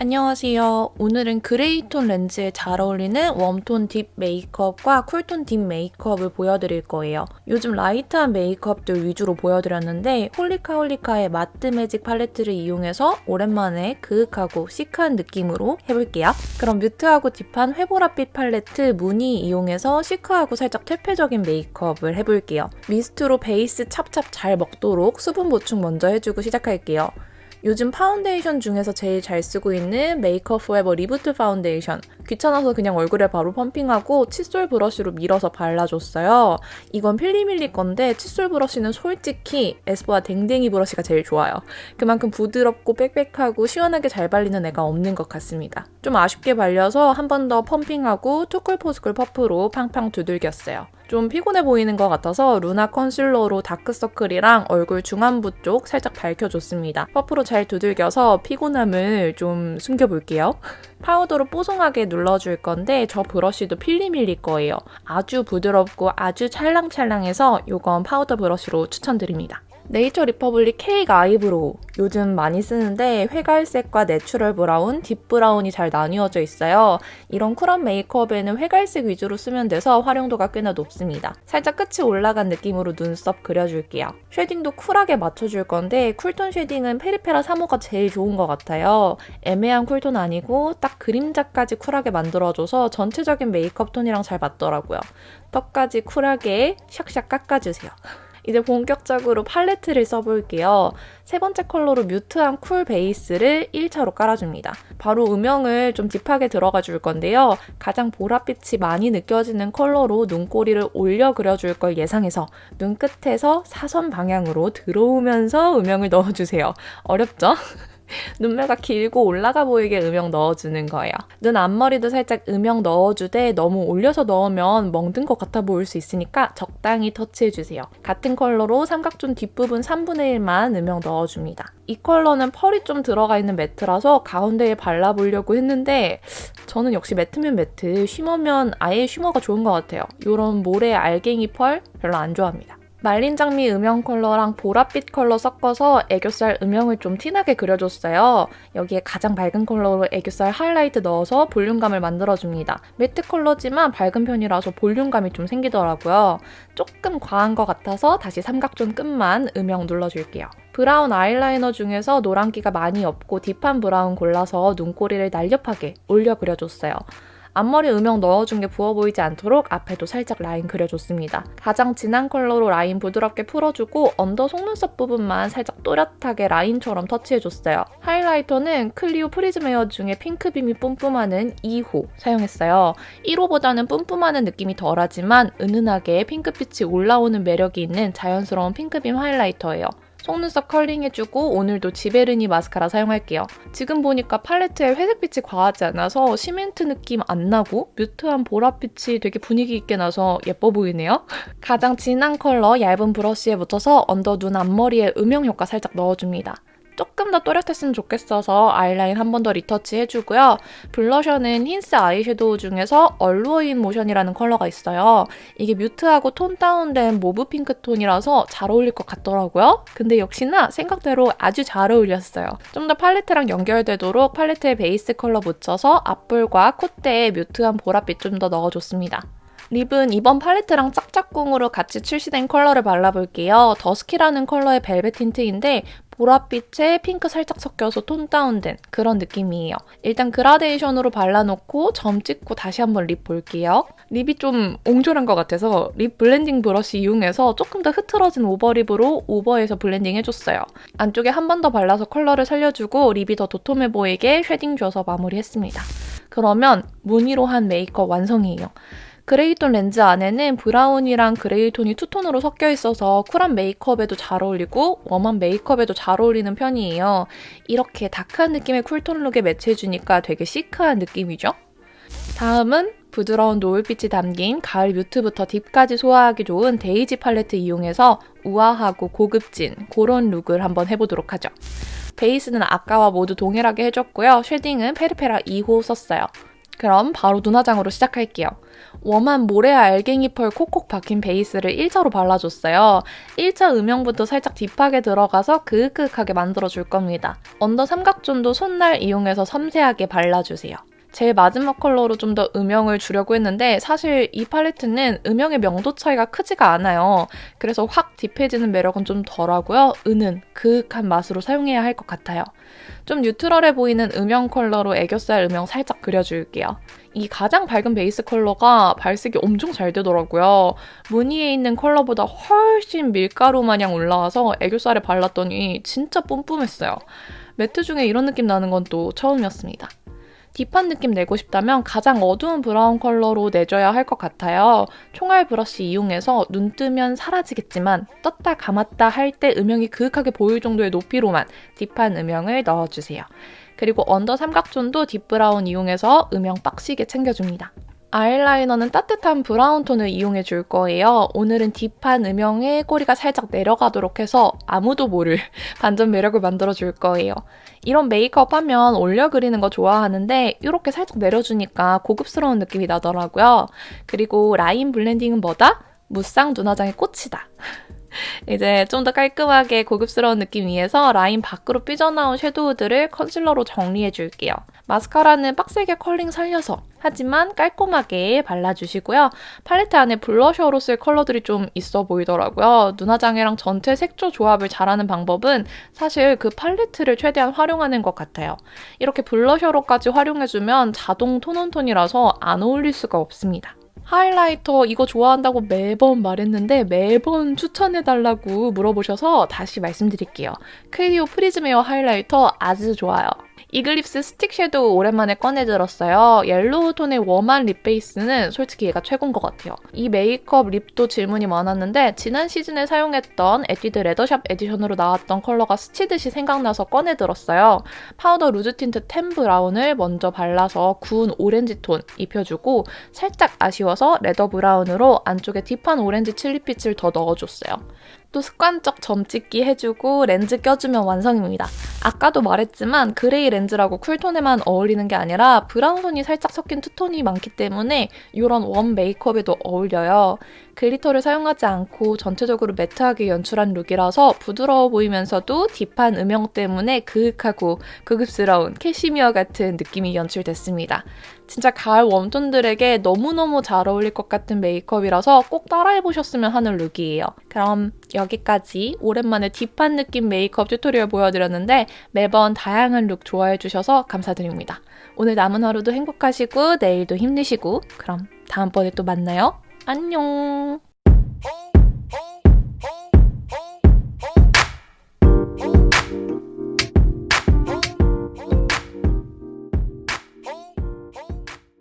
안녕하세요. 오늘은 그레이톤 렌즈에 잘 어울리는 웜톤 딥 메이크업과 쿨톤 딥 메이크업을 보여드릴 거예요. 요즘 라이트한 메이크업들 위주로 보여드렸는데 홀리카홀리카의 마트 매직 팔레트를 이용해서 오랜만에 그윽하고 시크한 느낌으로 해볼게요. 그럼 뮤트하고 딥한 회보랏빛 팔레트 무늬 이용해서 시크하고 살짝 퇴폐적인 메이크업을 해볼게요. 미스트로 베이스 찹찹 잘 먹도록 수분 보충 먼저 해주고 시작할게요. 요즘 파운데이션 중에서 제일 잘 쓰고 있는 메이크업 포에버 리부트 파운데이션. 귀찮아서 그냥 얼굴에 바로 펌핑하고 칫솔 브러쉬로 밀어서 발라줬어요. 이건 필리밀리 건데 칫솔 브러쉬는 솔직히 에스쁘아 댕댕이 브러쉬가 제일 좋아요. 그만큼 부드럽고 빽빽하고 시원하게 잘 발리는 애가 없는 것 같습니다. 좀 아쉽게 발려서 한 번 더 펌핑하고 투쿨포스쿨 퍼프로 팡팡 두들겼어요. 좀 피곤해 보이는 것 같아서 루나 컨실러로 다크서클이랑 얼굴 중안부 쪽 살짝 밝혀줬습니다. 퍼프로 잘 두들겨서 피곤함을 좀 숨겨볼게요. 파우더로 뽀송하게 눌러줄 건데 저 브러쉬도 필리밀리 거예요. 아주 부드럽고 아주 찰랑찰랑해서 이건 파우더 브러쉬로 추천드립니다. 네이처 리퍼블릭 케이크 아이브로우. 요즘 많이 쓰는데 회갈색과 내추럴 브라운, 딥 브라운이 잘 나뉘어져 있어요. 이런 쿨한 메이크업에는 회갈색 위주로 쓰면 돼서 활용도가 꽤나 높습니다. 살짝 끝이 올라간 느낌으로 눈썹 그려줄게요. 쉐딩도 쿨하게 맞춰줄 건데 쿨톤 쉐딩은 페리페라 3호가 제일 좋은 것 같아요. 애매한 쿨톤 아니고 딱 그림자까지 쿨하게 만들어줘서 전체적인 메이크업 톤이랑 잘 맞더라고요. 턱까지 쿨하게 샥샥 깎아주세요. 이제 본격적으로 팔레트를 써볼게요. 세 번째 컬러로 뮤트한 쿨 베이스를 1차로 깔아줍니다. 바로 음영을 좀 딥하게 들어가 줄 건데요. 가장 보랏빛이 많이 느껴지는 컬러로 눈꼬리를 올려 그려줄 걸 예상해서 눈끝에서 사선 방향으로 들어오면서 음영을 넣어주세요. 어렵죠? 눈매가 길고 올라가 보이게 음영 넣어주는 거예요. 눈 앞머리도 살짝 음영 넣어주되 너무 올려서 넣으면 멍든 것 같아 보일 수 있으니까 적당히 터치해주세요. 같은 컬러로 삼각존 뒷부분 3분의 1만 음영 넣어줍니다. 이 컬러는 펄이 좀 들어가 있는 매트라서 가운데에 발라보려고 했는데 저는 역시 매트면 매트, 쉬머면 아예 쉬머가 좋은 것 같아요. 이런 모래 알갱이 펄 별로 안 좋아합니다. 말린 장미 음영 컬러랑 보랏빛 컬러 섞어서 애교살 음영을 좀 진하게 그려줬어요. 여기에 가장 밝은 컬러로 애교살 하이라이트 넣어서 볼륨감을 만들어줍니다. 매트 컬러지만 밝은 편이라서 볼륨감이 좀 생기더라고요. 조금 과한 것 같아서 다시 삼각존 끝만 음영 눌러줄게요. 브라운 아이라이너 중에서 노란기가 많이 없고 딥한 브라운 골라서 눈꼬리를 날렵하게 올려 그려줬어요. 앞머리 음영 넣어준 게 부어 보이지 않도록 앞에도 살짝 라인 그려줬습니다. 가장 진한 컬러로 라인 부드럽게 풀어주고 언더 속눈썹 부분만 살짝 또렷하게 라인처럼 터치해줬어요. 하이라이터는 클리오 프리즘 에어 중에 핑크빔이 뿜뿜하는 2호 사용했어요. 1호보다는 뿜뿜하는 느낌이 덜하지만 은은하게 핑크빛이 올라오는 매력이 있는 자연스러운 핑크빔 하이라이터예요. 속눈썹 컬링해주고 오늘도 지베르니 마스카라 사용할게요. 지금 보니까 팔레트에 회색빛이 과하지 않아서 시멘트 느낌 안 나고 뮤트한 보랏빛이 되게 분위기 있게 나서 예뻐 보이네요. 가장 진한 컬러 얇은 브러쉬에 묻혀서 언더 눈 앞머리에 음영 효과 살짝 넣어줍니다. 조금 더 또렷했으면 좋겠어서 아이라인 한 번 더 리터치 해주고요. 블러셔는 힌스 아이섀도우 중에서 얼루어인 모션이라는 컬러가 있어요. 이게 뮤트하고 톤 다운된 모브 핑크 톤이라서 잘 어울릴 것 같더라고요. 근데 역시나 생각대로 아주 잘 어울렸어요. 좀 더 팔레트랑 연결되도록 팔레트에 베이스 컬러 묻혀서 앞볼과 콧대에 뮤트한 보랏빛 좀 더 넣어줬습니다. 립은 이번 팔레트랑 짝짝꿍으로 같이 출시된 컬러를 발라볼게요. 더스키라는 컬러의 벨벳 틴트인데 보랏빛에 핑크 살짝 섞여서 톤 다운된 그런 느낌이에요. 일단 그라데이션으로 발라놓고 점 찍고 다시 한번 립 볼게요. 립이 좀 옹졸한 것 같아서 립 블렌딩 브러쉬 이용해서 조금 더 흐트러진 오버립으로 오버해서 블렌딩 해줬어요. 안쪽에 한 번 더 발라서 컬러를 살려주고 립이 더 도톰해 보이게 쉐딩 줘서 마무리했습니다. 그러면 무늬로 한 메이크업 완성이에요. 그레이톤 렌즈 안에는 브라운이랑 그레이 톤이 투톤으로 섞여 있어서 쿨한 메이크업에도 잘 어울리고 웜한 메이크업에도 잘 어울리는 편이에요. 이렇게 다크한 느낌의 쿨톤 룩에 매치해주니까 되게 시크한 느낌이죠? 다음은 부드러운 노을빛이 담긴 가을 뮤트부터 딥까지 소화하기 좋은 데이지 팔레트 이용해서 우아하고 고급진 그런 룩을 한번 해보도록 하죠. 베이스는 아까와 모두 동일하게 해줬고요. 쉐딩은 페리페라 2호 썼어요. 그럼 바로 눈화장으로 시작할게요. 웜한 모래알 알갱이 펄 콕콕 박힌 베이스를 일자로 발라줬어요. 1차 음영부터 살짝 딥하게 들어가서 그윽그윽하게 만들어줄 겁니다. 언더 삼각존도 손날 이용해서 섬세하게 발라주세요. 제일 마지막 컬러로 좀 더 음영을 주려고 했는데 사실 이 팔레트는 음영의 명도 차이가 크지가 않아요. 그래서 확 딥해지는 매력은 좀 덜하고요. 은은 그윽한 맛으로 사용해야 할 것 같아요. 좀 뉴트럴해 보이는 음영 컬러로 애교살 음영 살짝 그려줄게요. 이 가장 밝은 베이스 컬러가 발색이 엄청 잘 되더라고요. 무늬에 있는 컬러보다 훨씬 밀가루 마냥 올라와서 애교살에 발랐더니 진짜 뿜뿜했어요. 매트 중에 이런 느낌 나는 건 또 처음이었습니다. 딥한 느낌 내고 싶다면 가장 어두운 브라운 컬러로 내줘야 할 것 같아요. 총알 브러쉬 이용해서 눈 뜨면 사라지겠지만 떴다 감았다 할 때 음영이 그윽하게 보일 정도의 높이로만 딥한 음영을 넣어주세요. 그리고 언더 삼각존도 딥브라운 이용해서 음영 빡시게 챙겨줍니다. 아이라이너는 따뜻한 브라운 톤을 이용해 줄 거예요. 오늘은 딥한 음영에 꼬리가 살짝 내려가도록 해서 아무도 모를 반전 매력을 만들어 줄 거예요. 이런 메이크업 하면 올려 그리는 거 좋아하는데 이렇게 살짝 내려주니까 고급스러운 느낌이 나더라고요. 그리고 라인 블렌딩은 뭐다? 무쌍 눈화장의 꽃이다. 이제 좀 더 깔끔하게 고급스러운 느낌 위에서 라인 밖으로 삐져나온 섀도우들을 컨실러로 정리해줄게요. 마스카라는 빡세게 컬링 살려서 하지만 깔끔하게 발라주시고요. 팔레트 안에 블러셔로 쓸 컬러들이 좀 있어 보이더라고요. 눈화장이랑 전체 색조 조합을 잘하는 방법은 사실 그 팔레트를 최대한 활용하는 것 같아요. 이렇게 블러셔로까지 활용해주면 자동 톤온톤이라서 안 어울릴 수가 없습니다. 하이라이터 이거 좋아한다고 매번 말했는데 매번 추천해달라고 물어보셔서 다시 말씀드릴게요. 클리오 프리즈메어 하이라이터 아주 좋아요. 이글립스 스틱 섀도우 오랜만에 꺼내들었어요. 옐로우 톤의 웜한 립 베이스는 솔직히 얘가 최고인 것 같아요. 이 메이크업 립도 질문이 많았는데 지난 시즌에 사용했던 에뛰드 레더샵 에디션으로 나왔던 컬러가 스치듯이 생각나서 꺼내들었어요. 파우더 루즈 틴트 템 브라운을 먼저 발라서 구운 오렌지 톤 입혀주고 살짝 아쉬워서 레더 브라운으로 안쪽에 딥한 오렌지 칠리빛을 더 넣어줬어요. 또 습관적 점찍기 해주고 렌즈 껴주면 완성입니다. 아까도 말했지만 그레이 렌즈라고 쿨톤에만 어울리는 게 아니라 브라운톤이 살짝 섞인 투톤이 많기 때문에 이런 웜 메이크업에도 어울려요. 글리터를 사용하지 않고 전체적으로 매트하게 연출한 룩이라서 부드러워 보이면서도 딥한 음영 때문에 그윽하고 고급스러운 캐시미어 같은 느낌이 연출됐습니다. 진짜 가을 웜톤들에게 너무너무 잘 어울릴 것 같은 메이크업이라서 꼭 따라해보셨으면 하는 룩이에요. 그럼 여기까지 오랜만에 딥한 느낌 메이크업 튜토리얼 보여드렸는데 매번 다양한 룩 좋아해주셔서 감사드립니다. 오늘 남은 하루도 행복하시고 내일도 힘내시고 그럼 다음번에 또 만나요. 안녕!